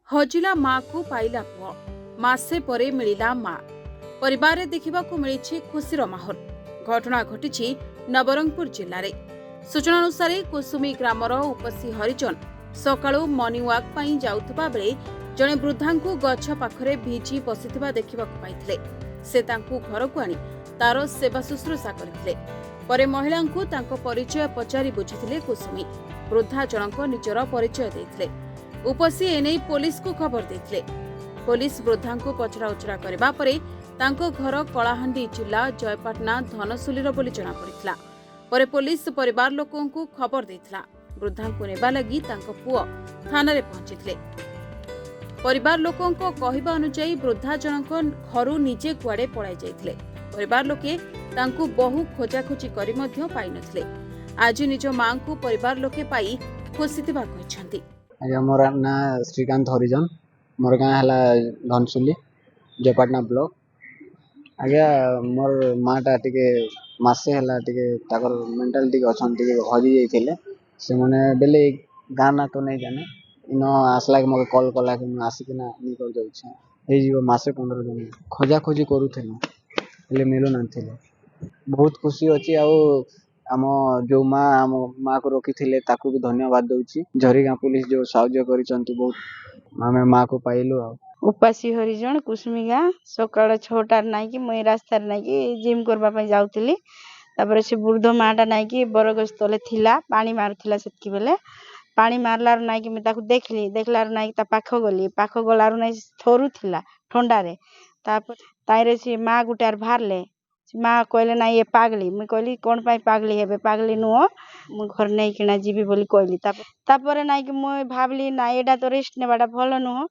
हजिला माँ को पाइला पुओ मासे परे मिलिला माँ परिवार देखा मिली खुशीर माहौल। घटना घटी नवरंगपुर जिले में। सूचना अनुसार कुसुमी ग्रामर उपसी हरिजन सकाळु मॉर्निंग वॉक पई जाउथबा बेले जणे वृद्धा को गछ पाखरे भिजी बसिथिबा देखिबा पाइथिले। से तांकु घर को आनी तार सेवा शुश्रूषा करथिले। परे महिला को तांको परिचय पचारि बुझिथिले कुसुमी। वृद्धा जनक निजर परिचय देथिले। उपसी एने पुलिस को खबर देथिले। पुलिस वृद्धा को पचरा उचरा करबा परे तांको घर कलाहांडी जिला जयपाटना धनसुलीर बोली जना पड़िथिला। परे पुलिस परिवार लोकों को खबर देथिला। वृद्धा को नेबा लगी तांको पुओ थाना रे पहुंचिथिले। परिवार लोकों को कहिबा अनुसार वृद्धा जनक घरु निजे कुआडे पळाई जाइथिले। परिवार लोके तांको बहु खोजाखोजी करि मध्य पाइ नथिले। आज निज मां को परिवार लोके पाई खुशी थिबा कहिसंती। आज्ञा मोर ना श्रीकांत हरिजन, मोर गाँ है धनसुली जयपाटना ब्लॉक। आज्ञा मोर माटा टिके मासे है टिके मेंटल टिके अच्छा टिके हजि जाइए से मैंने बेले गाँ ना तो नहीं जाने इन आसला के मत कल कला कि आसिकिना निकल जाऊे मसे 15 दिन खोजा खोजी करूँ मिलू ना। बहुत खुशी अच्छी आम जो माँ को रखी थे ताकू भी धन्यवाद दूची। झरीगाँ पुलिस जो साहाय्य करी बहुत आम माँ को पाइलु। उपासी हरिजन कुसुमी गाँ सकाळ 6टार नाई कि मुई रास्तार नाई कि जिम करबा जाऊली। तापर से वृद्ध माटा नाई कि बरगछ तले थिला पानी मारुथिला। सेतकी बेले पानी मारलार नाई कि मैं ताकू देखली। देखलार नाई ता पाख गली पाख गलार नाई थोरु थिला ठंडा रे। तापर ताइरे से माँ गुटार भारले। माँ कहले ना ये पागली। मुई कहली कोन पाई पागली हेबे? पागली नुओ मु घर नहीं किना जीवी बोली कहली। तापर नाई कि मुई भाबली ना एडा तो रेस्ट नेबाडा भलो नुओ।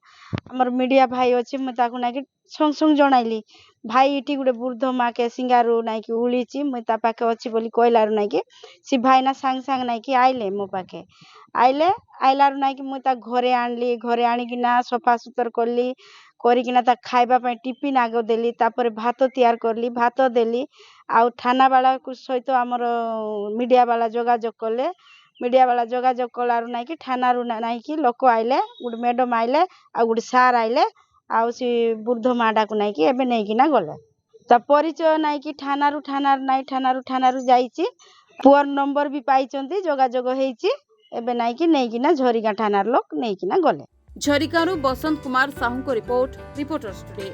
हमर मीडिया भाई अछि मुई ताकू नाई कि संग संग जणाइली भाई इटी गुडे वृद्ध माँ के सिंगारू नाई कि उलीची मुई ता पाके अछि बोली कहलार नाई कि सी भाई ना संग संग नाई कि आइले मो पाके आइलार नाई कि मुई ता घरे आणली। घरे आनी कि ना सफा सुतर करली करिकिना ता खाइबा पई टिफिन आगो देली। तापर भात तैयार करली भात देली। आ थाना वाला को सहित हमर मीडिया वाला जोगाजोग कले। मीडिया वाला जोगाजोग कलार नाई कि थाना रु नाई कि लोक आइले गुड मैडम आइले आ गुड सार आइले आ सी वृद्ध माडा को नाई कि एबे नै किना गले। ता परिचय नाई कि थाना रु जाईची। पुअर नंबर भी पाइचंती जोगाजोग हेची। एबे नाई कि नै किना झरीगाँ थानार लोक नै किना गले। झरीगाँरु बसंत कुमार साहू को रिपोर्ट रिपोर्टर्स टुडे।